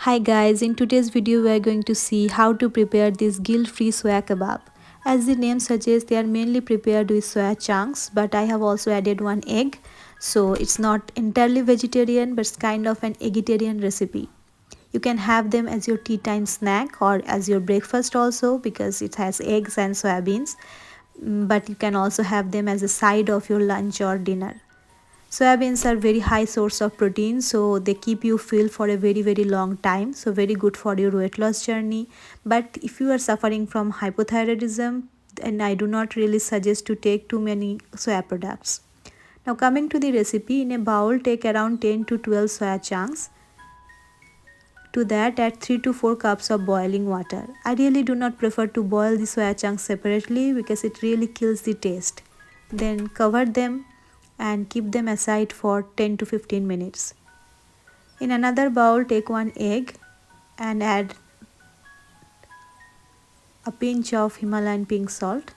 Hi guys, in today's video we are going to see how to prepare this guilt-free soya kebab. As the name suggests, they are mainly prepared with soya chunks, but I have also added one egg. So it's not entirely vegetarian, but it's kind of an vegetarian recipe. You can have them as your tea time snack or as your breakfast also because it has eggs and soybeans. But you can also have them as a side of your lunch or dinner. Soybeans are very high source of protein, so they keep you full for a very long time, so very good for your weight loss journey. But if you are suffering from hypothyroidism, then I do not really suggest to take too many soya products. Now coming to the recipe, in a bowl take around 10 to 12 soya chunks. To that add 3 to 4 cups of boiling water. I really do not prefer to boil the soya chunks separately because it really kills the taste. Then cover them and keep them aside for 10 to 15 minutes. In another bowl take one egg and add a pinch of Himalayan pink salt.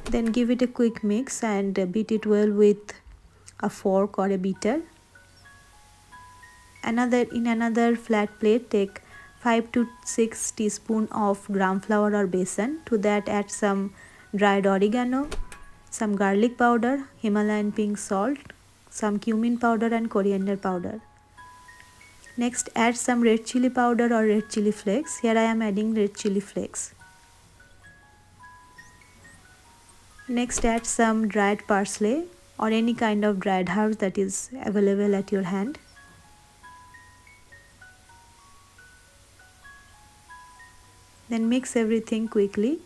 Then give it a quick mix and beat it well with a fork or a beater. In another flat plate take 5 to 6 teaspoons of gram flour or besan. To that add some dried oregano, some garlic powder, Himalayan pink salt, some cumin powder and coriander powder. Next add some red chili powder or red chili flakes. Here I am adding red chili flakes. Next add some dried parsley or any kind of dried herbs that is available at your hand. Then mix everything quickly.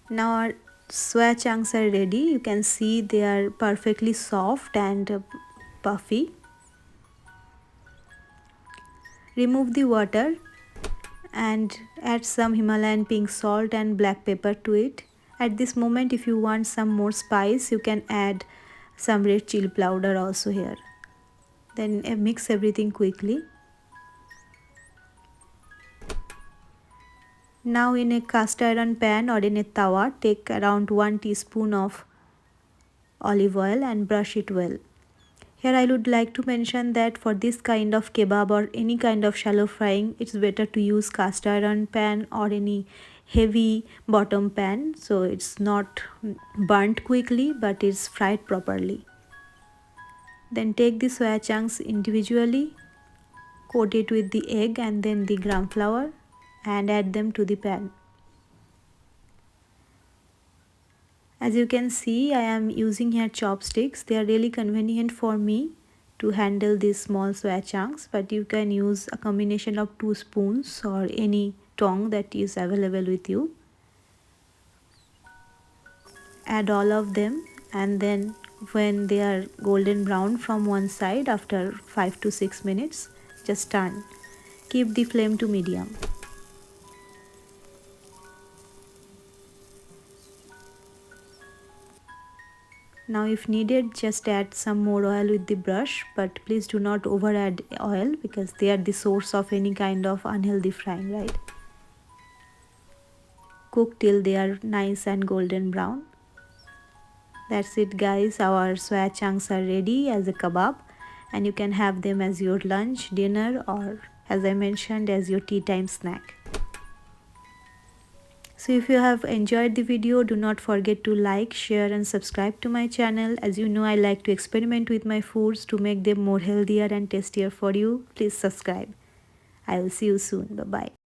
Now our soya chunks are ready. You can see they are perfectly soft and puffy. Remove the water and add some Himalayan pink salt and black pepper to it. At this moment, if you want some more spice, you can add some red chili powder also here. Then mix everything quickly. Now in a cast iron pan or in a tawa, take around 1 teaspoon of olive oil and brush it well. Here I would like to mention that for this kind of kebab or any kind of shallow frying, it's better to use cast iron pan or any heavy bottom pan, so it's not burnt quickly but it's fried properly. Then take the soya chunks individually, coat it with the egg and then the gram flour and add them to the pan. As you can see, I am using here chopsticks. They are really convenient for me to handle these small soya chunks, but you can use a combination of 2 spoons or any tongue that is available with you. Add all of them and then when they are golden brown from one side after 5 to 6 minutes, just turn. Keep the flame to medium. Now if needed, just add some more oil with the brush, but please do not over add oil because they are the source of any kind of unhealthy frying, right? Cook till they are nice and golden brown. That's it guys, our soya chunks are ready as a kebab and you can have them as your lunch, dinner or as I mentioned as your tea time snack. So if you have enjoyed the video, do not forget to like, share and subscribe to my channel. As you know, I like to experiment with my foods to make them more healthier and tastier for you. Please subscribe. I will see you soon. Bye-bye.